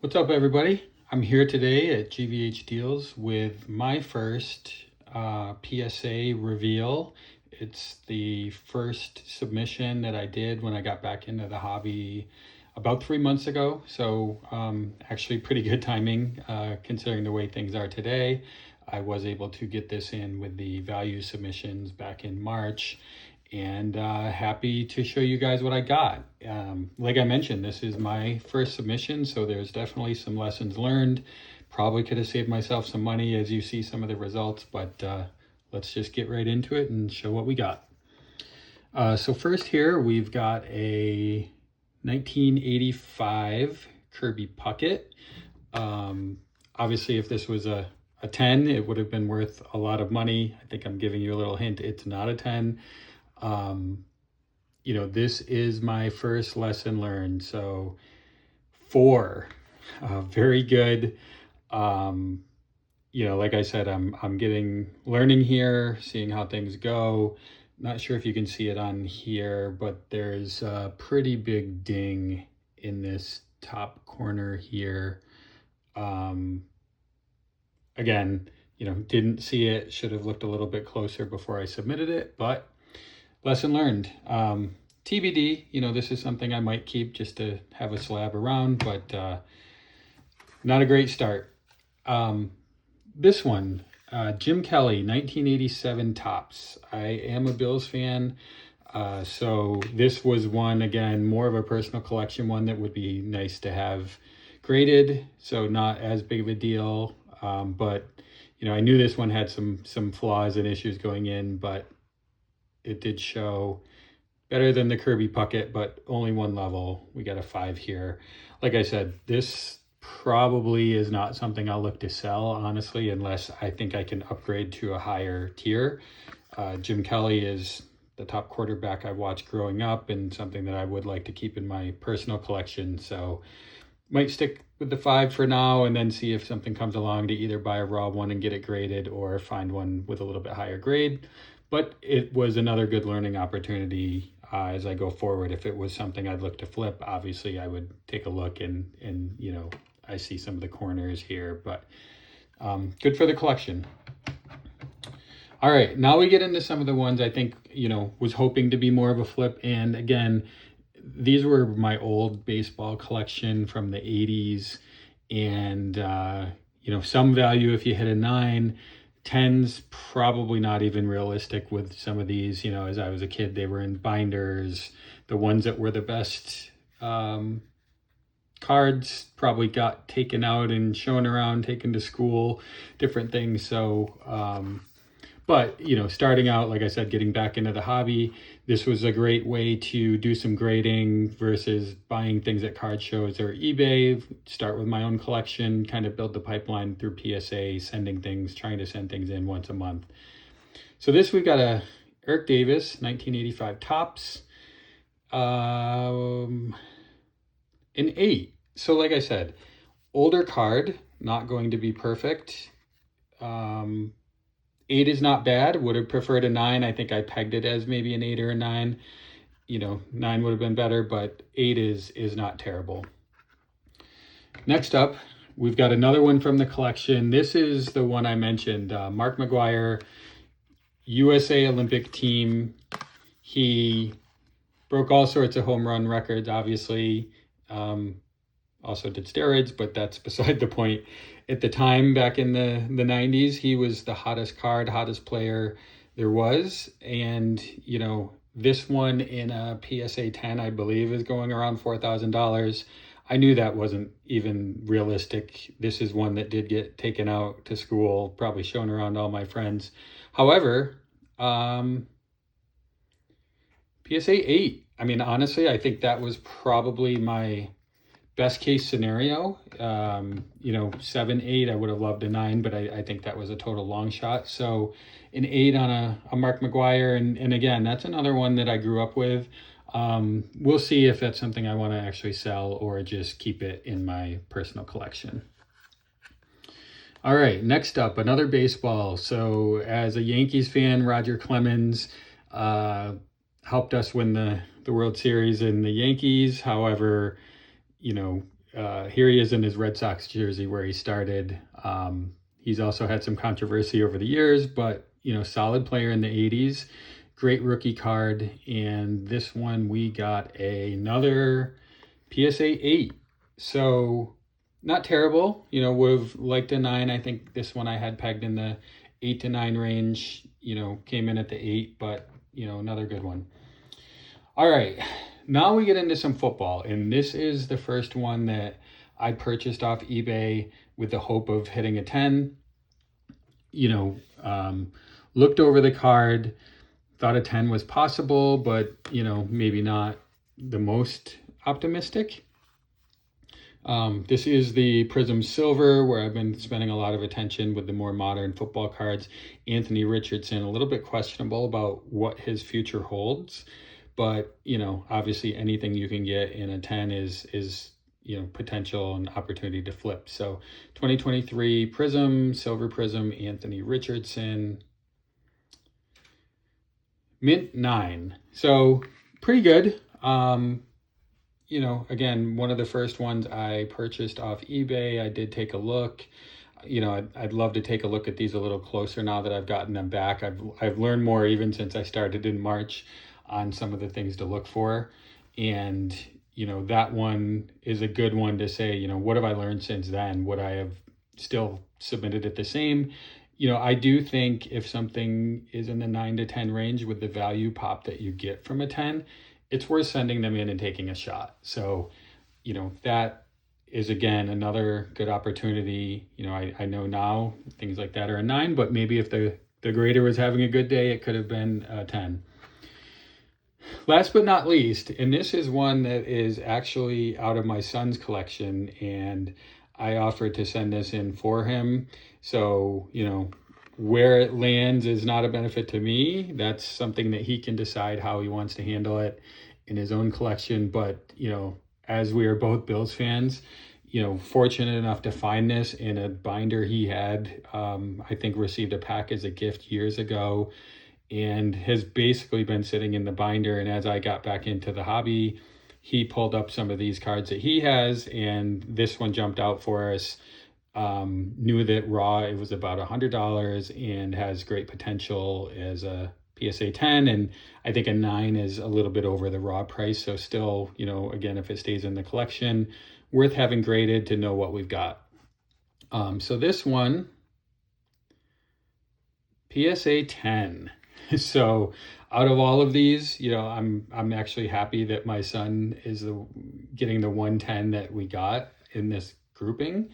What's up, everybody? I'm here today at GVH Deals with my first PSA reveal. It's the first submission that I did when I got back into the hobby about 3 months ago. So actually pretty good timing considering the way things are today. I was able to get this in with the value submissions back in March, and happy to show you guys what I got. Like I mentioned, this is my first submission, so there's definitely some lessons learned. Probably could have saved myself some money as you see some of the results, but let's just get right into it and show what we got. So first here, we've got a 1985 Kirby Puckett. Obviously, if this was a 10, it would have been worth a lot of money. I think I'm giving you a little hint. It's not a 10. This is my first lesson learned. So 4, very good. Like I said, I'm learning here, seeing how things go. Not sure if you can see it on here, but there's a pretty big ding in this top corner here. Again, didn't see it, should have looked a little bit closer before I submitted it, but lesson learned. TBD, this is something I might keep just to have a slab around, but not a great start. This one, Jim Kelly, 1987 Topps. I am a Bills fan, so this was one, again, more of a personal collection one that would be nice to have graded, so not as big of a deal, but I knew this one had some flaws and issues going in, but it did show better than the Kirby Puckett, but only one level. We got a 5 here. Like I said, this probably is not something I'll look to sell, honestly, unless I think I can upgrade to a higher tier. Jim Kelly is the top quarterback I watched growing up and something that I would like to keep in my personal collection. So might stick with the 5 for now and then see if something comes along to either buy a raw one and get it graded or find one with a little bit higher grade. But it was another good learning opportunity as I go forward. If it was something I'd look to flip, obviously I would take a look and I see some of the corners here, but good for the collection. All right, now we get into some of the ones I think, was hoping to be more of a flip. And again, these were my old baseball collection from the 80s. And, some value if you hit a 9. 10's probably not even realistic with some of these. As I was a kid, they were in binders. The ones that were the best cards probably got taken out and shown around, taken to school, different things. So, but, starting out, like I said, getting back into the hobby, this was a great way to do some grading versus buying things at card shows or eBay. Start with my own collection, kind of build the pipeline through PSA, trying to send things in once a month. So this, we've got a Eric Davis, 1985 Topps, an 8. So like I said, older card, not going to be perfect. 8 is not bad. Would have preferred a 9. I think I pegged it as maybe an 8 or a 9. 9 would have been better, but 8 is not terrible. Next up, we've got another one from the collection. This is the one I mentioned, Mark McGwire, USA Olympic team. He broke all sorts of home run records, obviously. Also did steroids, but that's beside the point. At the time, back in the 90s, he was the hottest player there was. And, this one in a PSA 10, I believe, is going around $4,000. I knew that wasn't even realistic. This is one that did get taken out to school, probably shown around all my friends. However, PSA 8. I mean, honestly, I think that was probably my best case scenario. 7, 8, I would have loved a 9, but I think that was a total long shot. So an 8 on a Mark McGwire. And again, that's another one that I grew up with. We'll see if that's something I want to actually sell or just keep it in my personal collection. All right, next up, another baseball. So as a Yankees fan, Roger Clemens helped us win the World Series in the Yankees. However, here he is in his Red Sox jersey where he started. He's also had some controversy over the years, but solid player in the 80s. Great rookie card. And this one we got another PSA 8. So not terrible. Would have liked a 9. I think this one I had pegged in the 8 to 9 range. Came in at the 8, but another good one. All right, now we get into some football, and this is the first one that I purchased off eBay with the hope of hitting a 10. Looked over the card, thought a 10 was possible, but maybe not the most optimistic. This is the Prism Silver, where I've been spending a lot of attention with the more modern football cards. Anthony Richardson, a little bit questionable about what his future holds, but obviously anything you can get in a 10 is potential and opportunity to flip. So 2023 Prism, Silver Prism, Anthony Richardson, mint 9. So pretty good. Again, one of the first ones I purchased off eBay. I did take a look. I'd love to take a look at these a little closer now that I've gotten them back. I've learned more even since I started in March on some of the things to look for. And, that one is a good one to say, what have I learned since then? Would I have still submitted it the same? I do think if something is in the 9 to 10 range with the value pop that you get from a 10, it's worth sending them in and taking a shot. So, that is, again, another good opportunity. I know now things like that are a 9, but maybe if the grader was having a good day, it could have been a 10. Last but not least, and this is one that is actually out of my son's collection, and I offered to send this in for him. So, where it lands is not a benefit to me. That's something that he can decide how he wants to handle it in his own collection. But, as we are both Bills fans, fortunate enough to find this in a binder he had, I think received a pack as a gift years ago, and has basically been sitting in the binder. And as I got back into the hobby, he pulled up some of these cards that he has, and this one jumped out for us. Knew that raw it was about $100 and has great potential as a PSA 10, and I think a 9 is a little bit over the raw price. So still, again, if it stays in the collection, worth having graded to know what we've got. So this one, PSA 10. So out of all of these, I'm actually happy that my son is getting the 110 that we got in this grouping.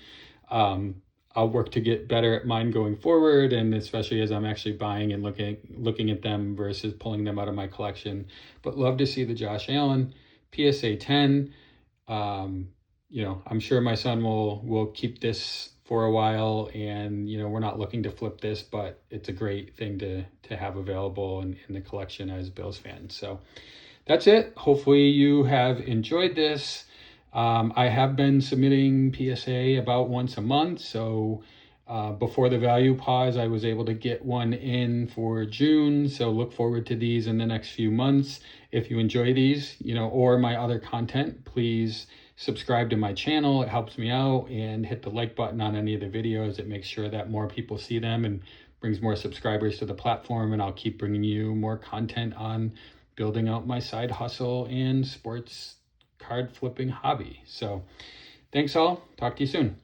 I'll work to get better at mine going forward, and especially as I'm actually buying and looking at them versus pulling them out of my collection. But love to see the Josh Allen PSA 10. I'm sure my son will keep this for a while, and we're not looking to flip this, but it's a great thing to have available in the collection as Bills fans. So that's it. Hopefully you have enjoyed this. I have been submitting PSA about once a month. So before the value pause, I was able to get one in for June. So look forward to these in the next few months. If you enjoy these, or my other content, please subscribe to my channel. It helps me out, and hit the like button on any of the videos. It makes sure that more people see them and brings more subscribers to the platform. And I'll keep bringing you more content on building out my side hustle and sports card flipping hobby. So thanks all. Talk to you soon.